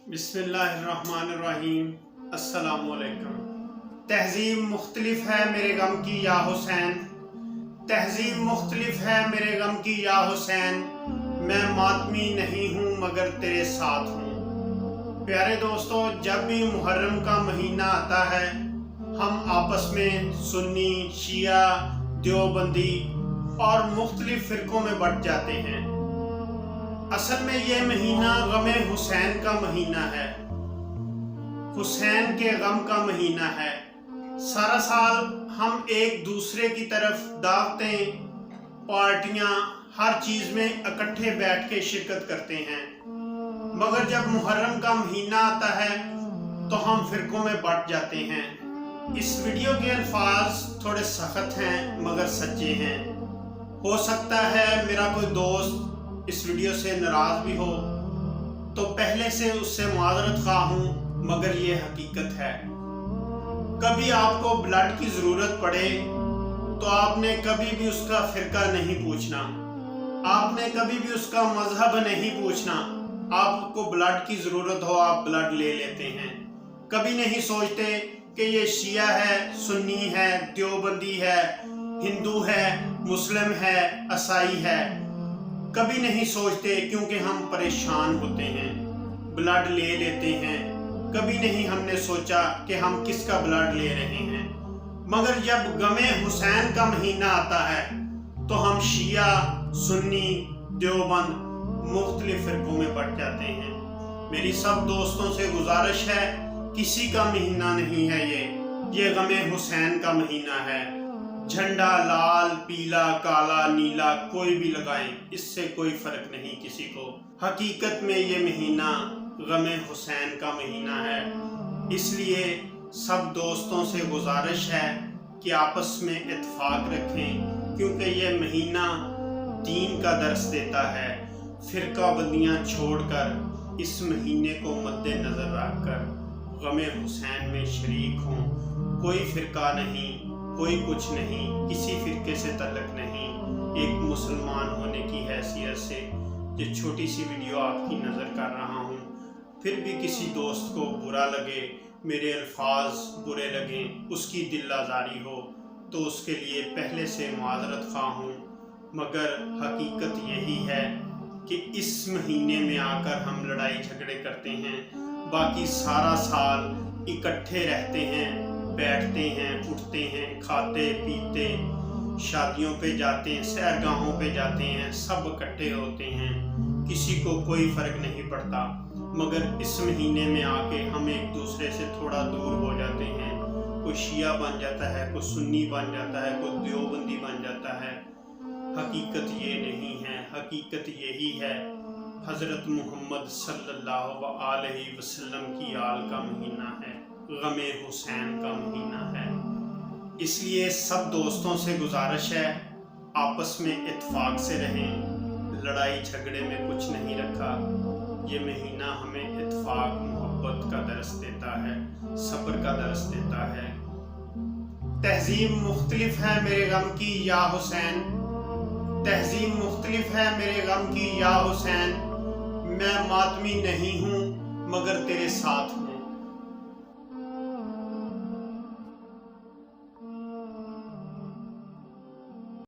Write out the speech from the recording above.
बिस्मिल्लाहिर्रहमानिर्रहीम। अस्सलामुअलैकुम। तहज़ीब मुख्तलिफ है मेरे गम की या हुसैन, तहज़ीब मुख्तलिफ है मेरे गम की या हुसैन, मैं मातमी नहीं हूँ मगर तेरे साथ हूँ। प्यारे दोस्तों, जब भी मुहर्रम का महीना आता है हम आपस में सुन्नी, शिया, देवबंदी और मुख्तलिफ फ़िरक़ों में बट जाते हैं। असल में ये महीना गम हुसैन का महीना है, हुसैन के गम का महीना है। सारा साल हम एक दूसरे की तरफ दावतें, पार्टियां, हर चीज़ में इकट्ठे बैठ के शिरकत करते हैं, मगर जब मुहर्रम का महीना आता है तो हम फ़िरक़ों में बट जाते हैं। इस वीडियो के अल्फाज थोड़े सख्त हैं मगर सच्चे हैं। हो सकता है मेरा कोई दोस्त इस वीडियो से नाराज़ भी हो, तो पहले से उससे माज़रत ख़्वाह हूँ, मगर ये हकीकत है। कभी आपको ब्लड की ज़रूरत पड़े तो आपने कभी भी उसका फ़िरका नहीं पूछना, आपने कभी भी उसका मज़हब नहीं पूछना। आपको ब्लड की ज़रूरत हो आप ब्लड ले लेते हैं। कभी नहीं सोचते कि ये शिया है, सुन्नी है, देवबंदी है, हिंदू है, मुस्लिम है, ईसाई है। कभी नहीं सोचते क्योंकि हम परेशान होते हैं, ब्लड ले लेते हैं। कभी नहीं हमने सोचा कि हम किसका ब्लड ले रहे हैं। मगर जब गमे हुसैन का महीना आता है तो हम शिया, सुन्नी, देवबंद मुख्तलिफ फ़िरक़ों में बट जाते हैं। मेरी सब दोस्तों से गुजारिश है, किसी का महीना नहीं है ये गमे हुसैन का महीना है। झंडा लाल, पीला, काला, नीला कोई भी लगाएं, इससे कोई फ़र्क नहीं किसी को। हकीकत में ये महीना गमे हुसैन का महीना है। इसलिए सब दोस्तों से गुजारिश है कि आपस में इत्तेफाक रखें, क्योंकि ये महीना दीन का दर्स देता है। फ़िरका बंदियाँ छोड़कर इस महीने को मद्देनज़र रखकर गमे हुसैन में शरीक हों। कोई फ़िरका नहीं, कोई कुछ नहीं, किसी फ़िरके से तल्लुक़ नहीं। एक मुसलमान होने की हैसियत से ये छोटी सी वीडियो आपकी नज़र कर रहा हूँ। फिर भी किसी दोस्त को बुरा लगे, मेरे अल्फाज बुरे लगें, उसकी दिल आज़ारी हो, तो उसके लिए पहले से माज़रत ख़्वाह हूँ। मगर हकीकत यही है कि इस महीने में आकर हम लड़ाई झगड़े करते हैं, बाकी सारा साल इकट्ठे रहते हैं, बैठते हैं, उठते हैं, खाते पीते, शादियों पे जाते हैं, सैरगाहों पे जाते हैं, सब इकट्ठे होते हैं, किसी को कोई फ़र्क नहीं पड़ता। मगर इस महीने में आके हम एक दूसरे से थोड़ा दूर हो जाते हैं। कोई शिया बन जाता है, कोई सुन्नी बन जाता है, कोई देवबंदी बन जाता है। हकीकत ये नहीं है, हकीकत यही है। हज़रत मुहम्मद सल्लल्लाहु अलैहि वसल्लम की आल का महीना है, गमे हुसैन का महीना है। इसलिए सब दोस्तों से गुजारिश है, आपस में इत्तेफाक से रहें, लड़ाई झगड़े में कुछ नहीं रखा। ये महीना हमें इत्तेफाक, मोहब्बत का दर्स देता है, सब्र का दर्स देता है। तहज़ीब मुख्तलिफ है मेरे गम की या हुसैन, तहज़ीब मुख्तलिफ है मेरे गम की या हुसैन, मैं मातमी नहीं हूँ मगर तेरे साथ हूँ।